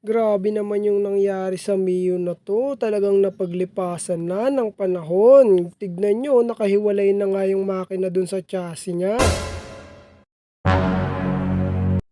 Grabe naman yung nangyari sa Mio na 'to, talagang napaglipasan na ng panahon. Tignan niyo nakahiwalay na nga yung makina dun sa chassis niya.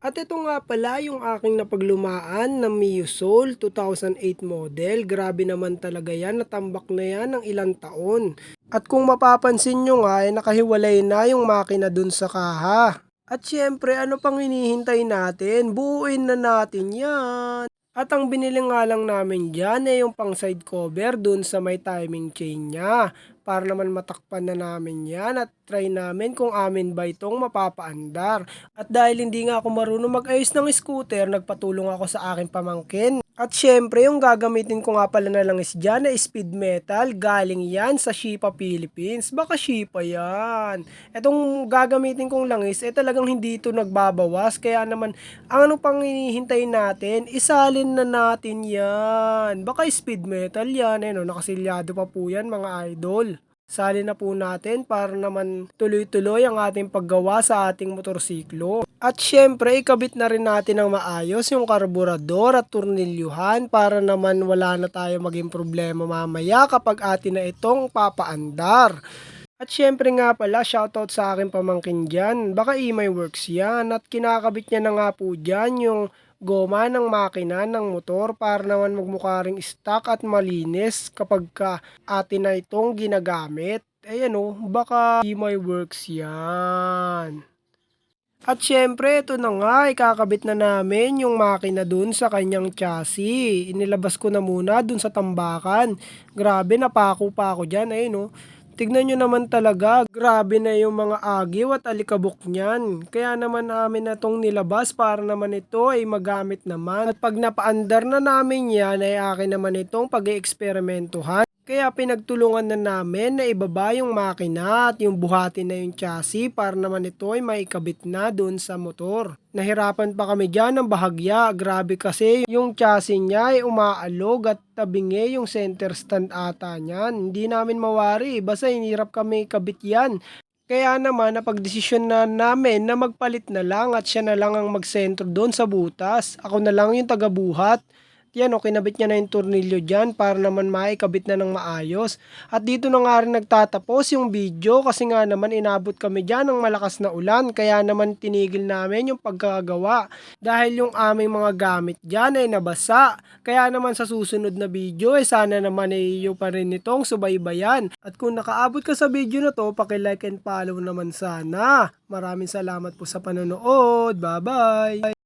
At ito nga pala yung aking napaglumaan na Mio Soul 2008 model. Grabe naman talaga yan, natambak na yan ng ilang taon. At kung mapapansin nyo nga, ay nakahiwalay na yung makina dun sa kaha. At syempre, ano pang hinihintay natin? Buuin na natin yan. At ang binili nga lang namin diyan ay yung pang side cover dun sa may timing chain niya. Para naman matakpan na namin yan at try namin kung amin ba itong mapapaandar. At dahil hindi nga ako marunong mag-ayos ng scooter, nagpatulong ako sa aking pamangkin. At syempre, yung gagamitin ko nga pala na langis dyan na speed metal, galing yan sa Shipa Philippines. Baka Shipa yan. Etong gagamitin kong langis, talagang hindi ito nagbabawas. Kaya naman, ang ano pang hinihintay natin, isalin na natin yan. Baka speed metal yan. No, nakasilyado pa po yan mga idol. Salin na po natin para naman tuloy-tuloy ang ating paggawa sa ating motorsiklo. At syempre, ikabit na rin natin ng maayos yung karburador at tornilyuhan para naman wala na tayo maging problema mamaya kapag atin na itong papaandar. At syempre nga pala, shoutout sa aking pamangkin dyan. Baka e-my works yan at kinakabit niya na nga po dyan yung goma ng makina ng motor para naman magmukha ring stock at malinis kapag ka atin na itong ginagamit. Ayan o, baka e-my works yan. At syempre, ito na nga, ikakabit na namin yung makina dun sa kanyang chassis. Inilabas ko na muna dun sa tambakan. Grabe, napako pa ako dyan, ayun oh. Tignan nyo naman talaga, grabe na yung mga agiw at alikabok niyan. Kaya naman namin na tong nilabas para naman ito ay magamit naman. At pag napaandar na namin yan, ay akin naman itong pag-eeksperimentuhan. Kaya pinagtulungan na namin na ibaba yung makina at yung buhati na yung chassis para naman ito ay maikabit na dun sa motor. Nahirapan pa kami dyan ng bahagya. Grabe kasi yung chassis niya ay umaalog at tabingi yung center stand ata niyan. Hindi namin mawari. Basta hinirap kami kabit yan. Kaya naman napagdesisyon na namin na magpalit na lang at siya na lang ang magsentro doon sa butas. Ako na lang yung tagabuhat. Yan o, kinabit niya na yung tornilyo dyan para naman maikabit na ng maayos. At dito na nga rin nagtatapos yung video kasi nga naman inabot kami dyan ng malakas na ulan. Kaya naman tinigil namin yung pagkagawa dahil yung aming mga gamit dyan ay nabasa. Kaya naman sa susunod na video sana naman ay iyo pa rin itong subaybayan. At kung nakaabot ka sa video na to, paki-like and follow naman sana. Maraming salamat po sa panonood. Bye bye!